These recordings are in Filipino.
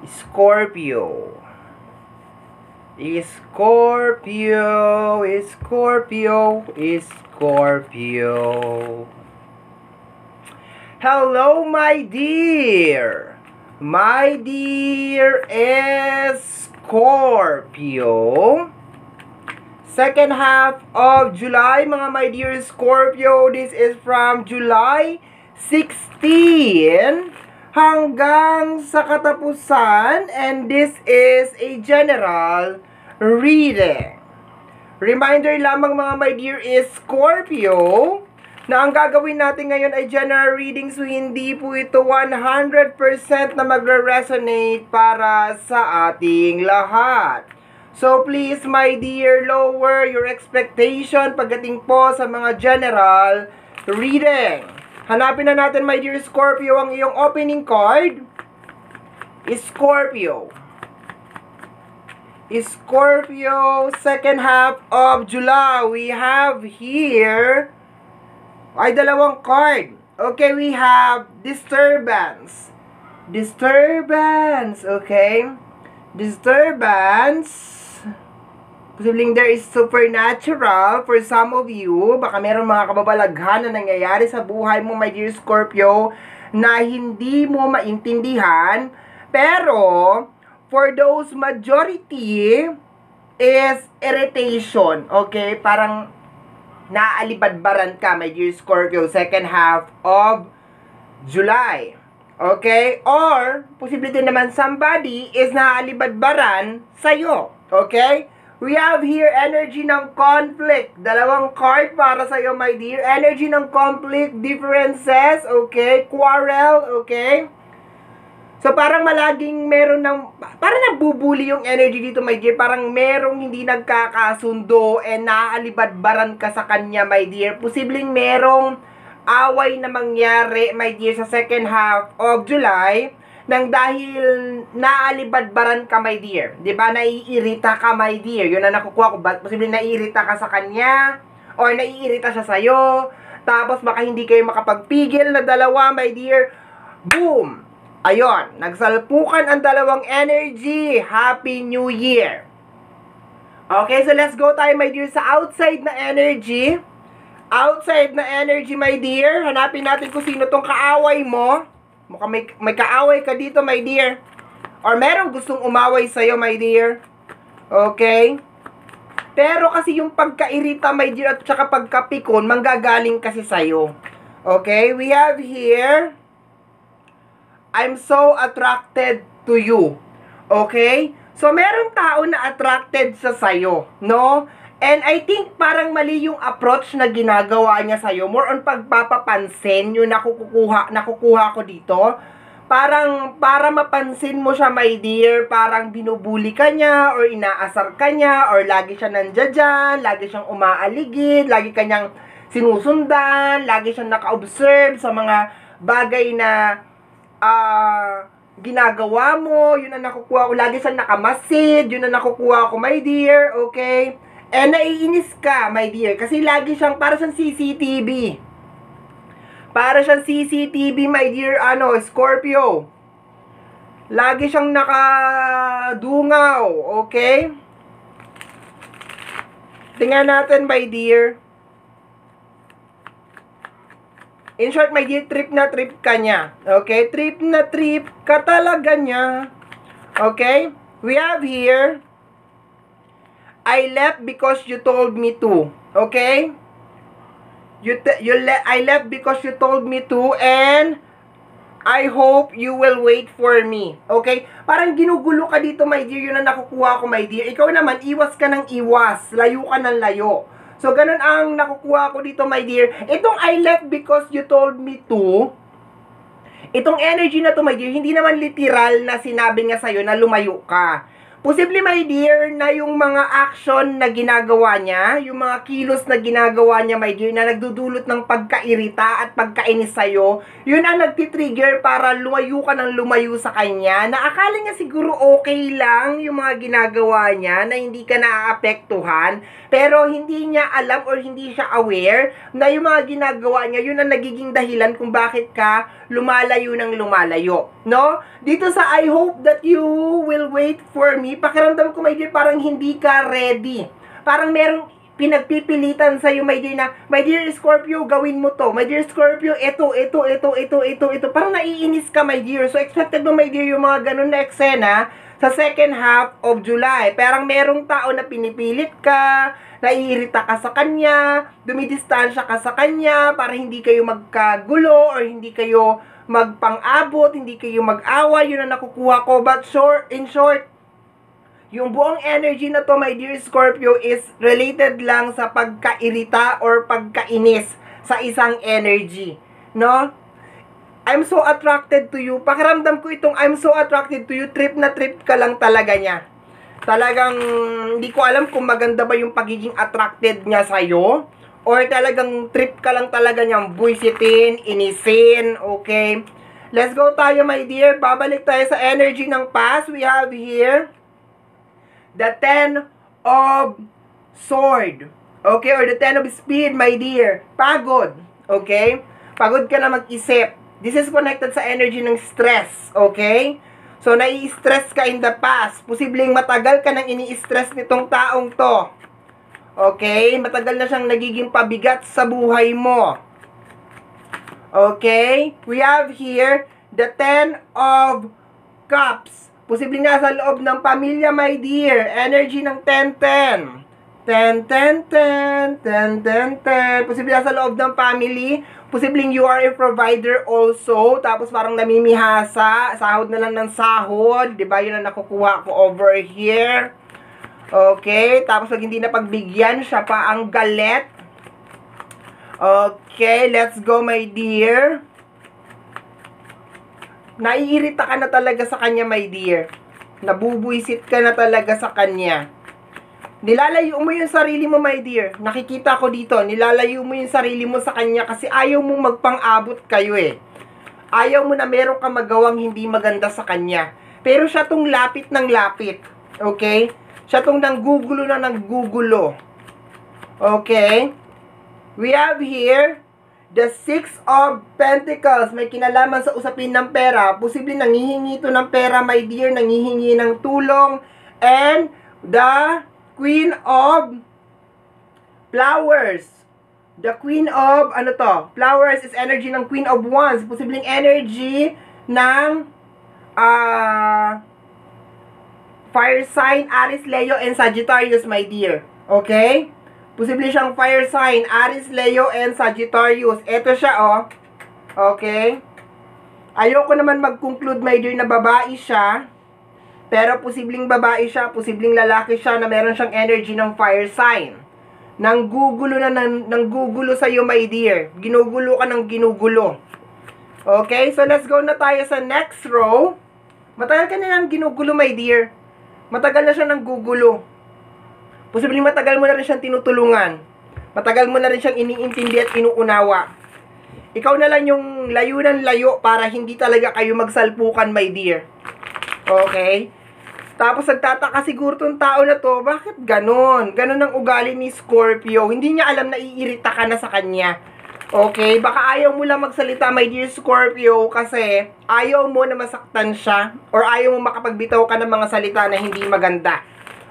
Scorpio. Scorpio, Scorpio, Scorpio. Hello, my dear. My dear Scorpio. Second half of July, mga my dear Scorpio. This is from July 16 hanggang sa katapusan, and this is a general reading. Reminder lamang mga my dear is Scorpio na ang gagawin natin ngayon ay general reading, so hindi po ito 100% na magre-resonate para sa ating lahat. So please my dear, lower your expectation pagdating po sa mga general reading. Hanapin na natin my dear Scorpio ang iyong opening card. Scorpio. Scorpio, second half of July. We have here ay dalawang card. Okay, we have disturbance. Disturbance, okay? Disturbance. Posibleng there is supernatural for some of you. Baka meron mga kababalaghan na nangyayari sa buhay mo, my dear Scorpio, na hindi mo maintindihan. Pero, for those majority, is irritation. Okay? Parang naaalibadbaran ka, my dear Scorpio, second half of July. Okay? Or, posibleng naman somebody is naaalibadbaran sa'yo. Okay? We have here energy ng conflict. Dalawang card para sa'yo, my dear. Energy ng conflict, differences, okay? Quarrel, okay? So, parang malaging meron ng, parang nabubuli yung energy dito, my dear. Parang merong hindi nagkakasundo and naaalibadbaran ka sa kanya, my dear. Posibleng merong away na mangyari, my dear, sa second half of July nang dahil naalibadbaran ka, my dear. Diba? Naiirita ka, my dear. Yun ang nakukuha ko. Posibleng naiirita ka sa kanya or naiirita siya sa'yo. Tapos baka hindi kayo makapagpigil na dalawa, my dear. Boom! Ayon, nagsalpukan ang dalawang energy. Happy New Year! Okay, so let's go tayo, my dear, sa outside na energy. Outside na energy, my dear. Hanapin natin kung sino tong kaaway mo. Mukhang may kaaway ka dito, my dear. Or merong gustong umaway sa'yo, my dear. Okay? Pero kasi yung pagkairita, my dear, at saka pagkapikon, manggagaling kasi sa'yo. Okay? We have here, I'm so attracted to you. Okay? So, meron tao na attracted sa sayo, no? And I think parang mali yung approach na ginagawa niya sa'yo. More on pagpapapansin yung nakukuha ko dito. Parang para mapansin mo siya, my dear, parang binubuli ka niya or inaasar ka niya or lagi siya nandiyan dyan, lagi siyang umaaligid, lagi kanyang sinusundan, lagi siyang naka-observe sa mga bagay na ginagawa mo. Yun ang nakukuha ko. Lagi siyang nakamasid. Yun ang nakukuha ko, my dear. Okay? And naiinis ka, my dear. Kasi lagi siyang, para siyang CCTV. Para siyang CCTV, my dear, Scorpio. Lagi siyang nakadungaw. Okay? Tingnan natin, my dear. In short, my dear, trip na trip ka niya. Okay? Trip na trip ka talaga niya. Okay? We have here, I left because you told me to. Okay? I left because you told me to, and I hope you will wait for me. Okay? Parang ginugulo ka dito, my dear. Yun ang nakukuha ko, my dear. Ikaw naman, iwas ka ng iwas. Layo ka ng layo. So, ganun ang nakukuha ko dito, my dear. Itong I left because you told me to, itong energy na to, my dear, hindi naman literal na sinabi nga sa'yo na lumayo ka. Posible, my dear, na yung mga action na ginagawa niya, yung mga kilos na ginagawa niya, my dear, na nagdudulot ng pagkairita at pagkainis sa'yo, yun ang nagtitrigger para lumayo ka ng lumayo sa kanya, na akala niya siguro okay lang yung mga ginagawa niya, na hindi ka naaapektuhan, pero hindi niya alam or hindi siya aware na yung mga ginagawa niya, yun ang nagiging dahilan kung bakit ka lumalayo ng lumalayo. No? Dito sa I hope that you will wait for me, pakiramdam ko, my dear, parang hindi ka ready. Parang merong pinagpipilitan sa'yo, my dear, na, my dear Scorpio, gawin mo to. My dear Scorpio, ito. Parang naiinis ka, my dear. So, expected mo, my dear, yung mga ganun na eksena sa second half of July. Parang merong tao na pinipilit ka, naiirita ka sa kanya, dumidistansya ka sa kanya, para hindi kayo magkagulo or hindi kayo magpang-abot, hindi kayo mag-away, yun ang nakukuha ko. But in short, yung buong energy na to, my dear Scorpio, is related lang sa pagkairita or pagkainis sa isang energy. No? I'm so attracted to you. Pakiramdam ko itong I'm so attracted to you, trip na trip ka lang talaga niya. Talagang, hindi ko alam kung maganda ba yung pagiging attracted niya sa'yo. Or talagang trip ka lang talaga niyang buwisitin, inisin, okay? Let's go tayo, my dear. Babalik tayo sa energy ng past. We have here the 10 of Sword. Okay? Or the 10 of Speed, my dear. Pagod. Okay? Pagod ka na mag-isip. This is connected sa energy ng stress. Okay? So, nai-stress ka in the past. Posibleng matagal ka nang ini-stress nitong taong to. Okay? Matagal na siyang nagiging pabigat sa buhay mo. Okay? We have here the 10 of Cups. Posibleng nasa loob ng pamilya, my dear. Energy ng 10-10. 10-10-10. 10-10-10. Posibleng nasa loob ng family. Posibleng you are a provider also. Tapos parang namimihasa. Sahod na lang ng sahod. Diba? Yun ang nakukuha ko over here. Okay, tapos pag hindi na pagbigyan, siya pa ang galit. Okay, let's go, my dear. Naiirita ka na talaga sa kanya, my dear. Nabubuisit ka na talaga sa kanya. Nilalayo mo yung sarili mo, my dear. Nakikita ko dito, nilalayo mo yung sarili mo sa kanya kasi ayaw mong magpang-abot kayo eh. Ayaw mo na meron ka magawang hindi maganda sa kanya. Pero siya tong lapit ng lapit. Okay? Siya tong nanggugulo na nanggugulo. Okay? We have here the 6 of Pentacles. May kinalaman sa usapin ng pera. Posibleng nangihingi ito ng pera, my dear. Nangihingi ng tulong. And the Queen of Flowers. The Queen of, ano to? Flowers is energy ng Queen of Wands. Posibleng energy ng fire sign, Aries, Leo, and Sagittarius, my dear. Okay? Posible siyang fire sign, Aries, Leo, and Sagittarius. Ito siya, oh. Okay? Ayoko naman mag-conclude, my dear, na babae siya. Pero posibleng babae siya, posibleng lalaki siya na meron siyang energy ng fire sign. Nanggugulo na nanggugulo sa'yo, my dear. Ginugulo ka ng ginugulo. Okay? So, let's go na tayo sa next row. Matagal ka na nang ginugulo, my dear. Matagal na siya nang gugulo. Posibleng matagal mo na rin siyang tinutulungan. Matagal mo na rin siyang iniintindi at inuunawa. Ikaw na lang yung layo ng layo para hindi talaga kayo magsalpukan, my dear. Okay? Tapos nagtataka siguro tong tao na to, bakit ganon? Ganon ang ugali ni Scorpio. Hindi niya alam na iirita ka na sa kanya. Okay? Baka ayaw mo lang magsalita, my dear Scorpio, kasi ayaw mo na masaktan siya or ayaw mo makapagbitaw ka ng mga salita na hindi maganda.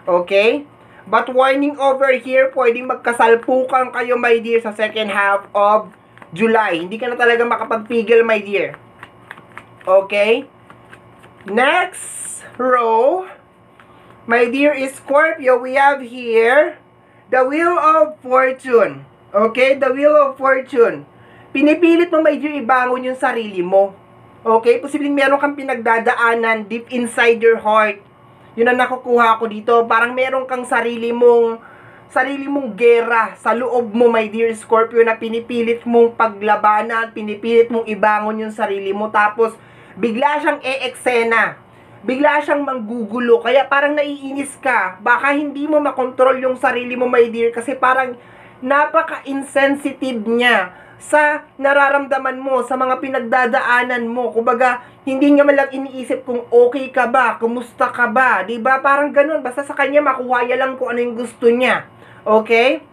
Okay? But warning over here, pwedeng magkasalpukan kayo, my dear, sa second half of July. Hindi ka na talaga makapagpigil, my dear. Okay? Next row, my dear is Scorpio. We have here the Wheel of Fortune. Okay? The Wheel of Fortune. Pinipilit mo, my dear, ibangon yung sarili mo. Okay? Posibleng meron kang pinagdadaanan deep inside your heart. Yun ang nakukuha ko dito. Parang meron kang sarili mong gera sa loob mo, my dear Scorpio, na pinipilit mong paglabanan, pinipilit mong ibangon yung sarili mo. Tapos, bigla siyang e-eksena. Bigla siyang manggugulo. Kaya parang naiinis ka. Baka hindi mo makontrol yung sarili mo, my dear, kasi parang napaka-insensitive niya sa nararamdaman mo, sa mga pinagdadaanan mo. Kumbaga, hindi niya malang iniisip kung okay ka ba, kumusta ka ba, diba? Parang ganun, basta sa kanya makuha niya lang kung ano yung gusto niya. Okay?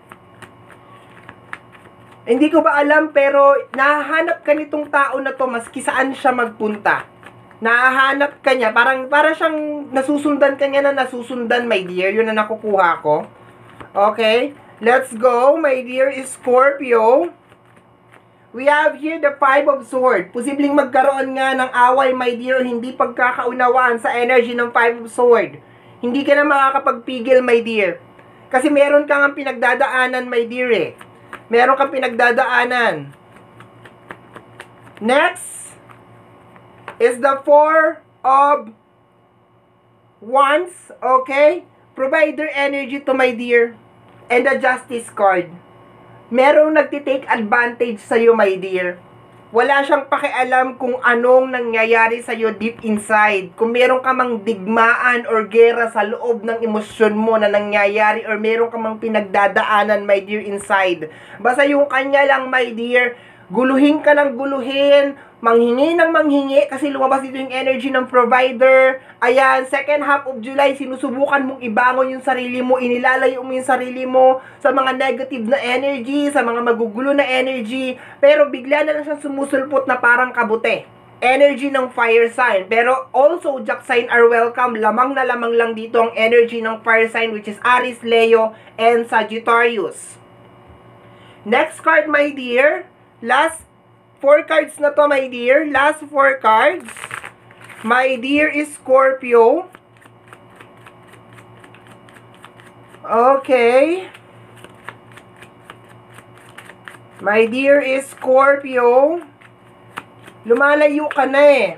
Hindi ko ba alam, pero nahanap ka nitong tao na to maski saan siya magpunta. Nahahanap ka niya, para siyang nasusundan ka niya na nasusundan, my dear. Yun na nakukuha ko. Okay? Let's go, my dear Scorpio. We have here the Five of Swords. Posibleng magkaroon nga ng away, my dear, hindi pagkakaunawaan sa energy ng Five of Swords. Hindi ka na makakapagpigil, my dear. Kasi meron kang ang pinagdadaanan, my dear, eh. Meron kang pinagdadaanan. Next is the Four of Wands, okay? Provider energy to, my dear. And the Justice card. Merong nagtitake advantage sa'yo, my dear. Wala siyang pakialam kung anong nangyayari sa'yo deep inside. Kung meron ka mang digmaan or gera sa loob ng emosyon mo na nangyayari or meron ka mang pinagdadaanan, my dear, inside. Basta yung kanya lang, my dear, guluhin ka ng guluhin, manghingi ng manghingi kasi lumabas dito yung energy ng provider. Ayan, second half of July, sinusubukan mong ibangon yung sarili mo, inilalayo mo yung sarili mo sa mga negative na energy, sa mga magugulo na energy, pero bigla na lang siyang sumusulpot na parang kabute. Energy ng fire sign, pero also zodiac sign are welcome. Lamang na lamang lang dito ang energy ng fire sign, which is Aries, Leo, and Sagittarius. Next card, my dear. Last 4 cards na to, my dear. Last 4 cards. My dear is Scorpio. Okay. My dear is Scorpio. Lumalayo ka na eh.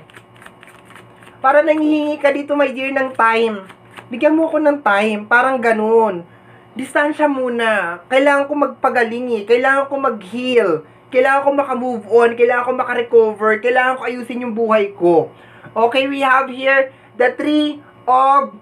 Para nanghihingi ka dito, my dear, ng time. Bigyan mo ko ng time. Parang ganun. Distansya muna. Kailangan ko magpagaling eh. Kailangan ko mag-heal. Kailangan ko makamove on, kailangan ko makarecover, kailangan ko ayusin yung buhay ko. Okay, we have here the Three of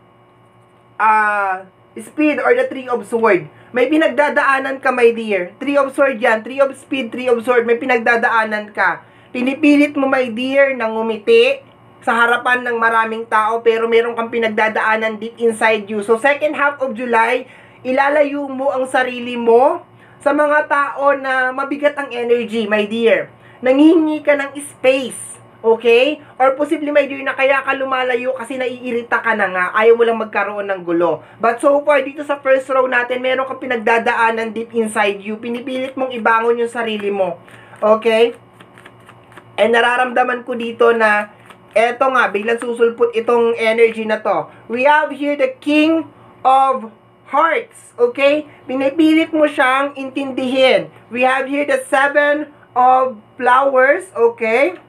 Speed or the Three of Sword. May pinagdadaanan ka, my dear. Three of Sword yan, Three of Speed, Three of Sword. May pinagdadaanan ka. Pinipilit mo, my dear, na ngumiti sa harapan ng maraming tao, pero meron kang pinagdadaanan deep inside you. So, second half of July, ilalayo mo ang sarili mo sa mga tao na mabigat ang energy, my dear. Nanghihingi ka ng space, okay? Or posible, my dear, na kaya ka lumalayo kasi naiirita ka na nga, ayaw mo lang magkaroon ng gulo. But so far, dito sa first row natin, meron kang pinagdadaanan deep inside you. Pinipilit mong ibangon yung sarili mo, okay? And nararamdaman ko dito na, eto nga, biglang susulpot itong energy na to. We have here the King of Hearts, okay? Pinipilit mo siyang intindihin. We have here the Seven of Flowers, okay?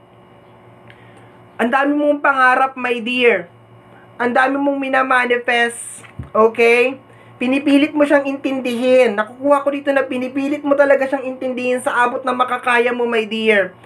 Ang dami mong pangarap, my dear. Ang dami mong minamanifest, okay? Pinipilit mo siyang intindihin. Nakukuha ko dito na pinipilit mo talaga siyang intindihin sa abot na makakaya mo, my dear.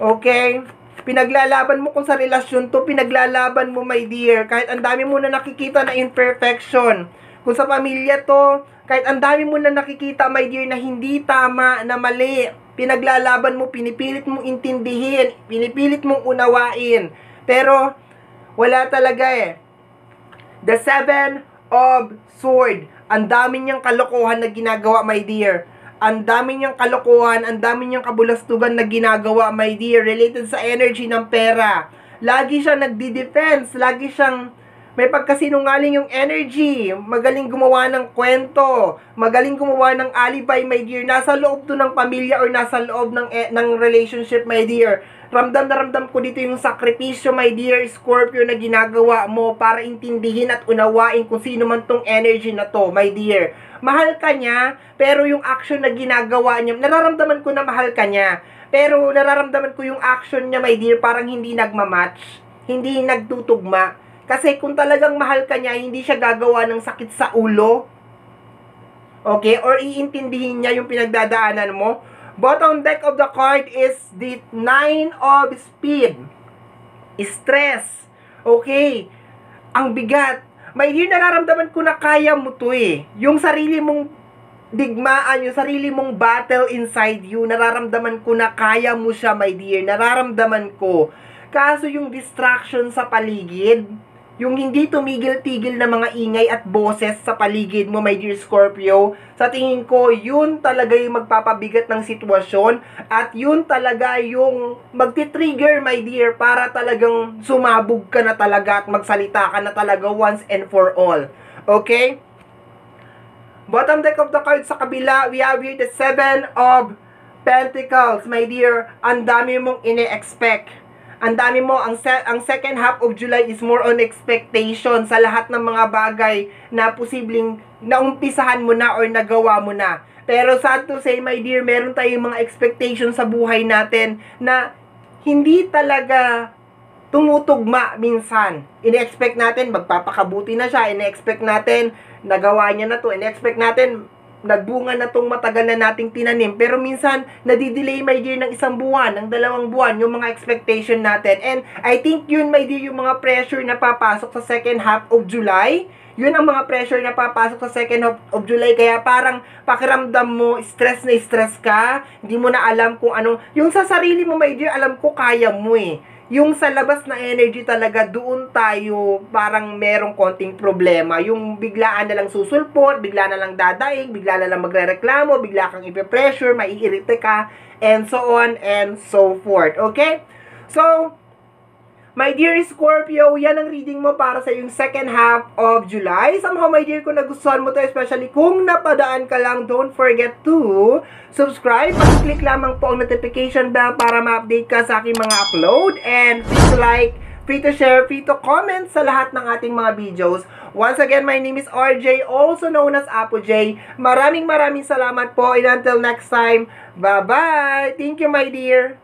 Okay? Pinaglalaban mo kung sa relasyon to, pinaglalaban mo, my dear. Kahit ang dami mo na nakikita na imperfection. Kung sa pamilya to, kahit ang dami mo na nakikita, my dear, na hindi tama, na mali, pinaglalaban mo, pinipilit mong intindihin, pinipilit mong unawain. Pero, wala talaga eh. The Seven of Swords. Ang dami niyang kalokohan na ginagawa, my dear. Ang dami niyang kalokohan, ang dami niyang kabulastugan na ginagawa, my dear, related sa energy ng pera. Lagi siyang nagdi-defense, lagi siyang may pagkasinungaling yung energy, magaling gumawa ng kwento, magaling gumawa ng alibi, my dear. Nasa loob to ng pamilya or nasa loob ng relationship, my dear. Ramdam na ramdam ko dito yung sakripisyo, my dear Scorpio, na ginagawa mo para intindihin at unawain kung sino man tong energy na to, my dear. Mahal ka niya, pero yung action na ginagawa niya, nararamdaman ko na mahal ka niya, pero nararamdaman ko yung action niya, my dear, parang hindi nagmamatch, hindi nagtutugma. Kasi kung talagang mahal ka niya, hindi siya gagawa ng sakit sa ulo. Okay? Or iintindihin niya yung pinagdadaanan mo. Bottom deck of the card is the Nine of Speed. Stress. Okay? Ang bigat. May nararamdaman ko na kaya mo to eh. Yung sarili mong digmaan, yung sarili mong battle inside you, nararamdaman ko na kaya mo siya, my dear. Nararamdaman ko. Kaso yung distraction sa paligid, yung hindi tumigil-tigil na mga ingay at boses sa paligid mo, my dear Scorpio, sa tingin ko, yun talaga yung magpapabigat ng sitwasyon at yun talaga yung magti-trigger, my dear, para talagang sumabog ka na talaga at magsalita ka na talaga once and for all. Okay? Bottom deck of the cards sa kabila, we have here the Seven of Pentacles, my dear. Ang dami mong ine-expect. Ang dami mo, ang second half of July is more on expectation sa lahat ng mga bagay na posibleng naumpisahan mo na or nagawa mo na. Pero sad to say, my dear, meron tayong mga expectation sa buhay natin na hindi talaga tumutugma minsan. Ine-expect natin, magpapakabuti na siya. Ine-expect natin, nagawa niya na to. Ine-expect natin, nagbunga na tong matagal na nating tinanim. Pero minsan, nadidelay, my dear, ng 1 buwan, ng 2 buwan, yung mga expectation natin. And I think yun, my dear, yung mga pressure na papasok sa second half of July. Yun ang mga pressure na papasok sa second half of July. Kaya parang pakiramdam mo, stress na stress ka. Hindi mo na alam kung anong... Yung sa sarili mo, my dear, alam ko kaya mo eh. Yung sa labas na energy talaga, doon tayo parang merong konting problema. Yung biglaan na lang susulpot, bigla na lang dadaing, bigla na lang magrereklamo, bigla kang ipe-pressure, maiirite ka, and so on and so forth. Okay? So, my dear Scorpio, yan ang reading mo para sa yung second half of July. Somehow, my dear, kung nagustuhan mo to, especially kung napadaan ka lang, don't forget to subscribe. Click lamang po ang notification bell para ma-update ka sa aking mga upload. And free to like, free to share, free to comment sa lahat ng ating mga videos. Once again, my name is RJ, also known as Apo J. Maraming salamat po. And until next time, bye-bye. Thank you, my dear.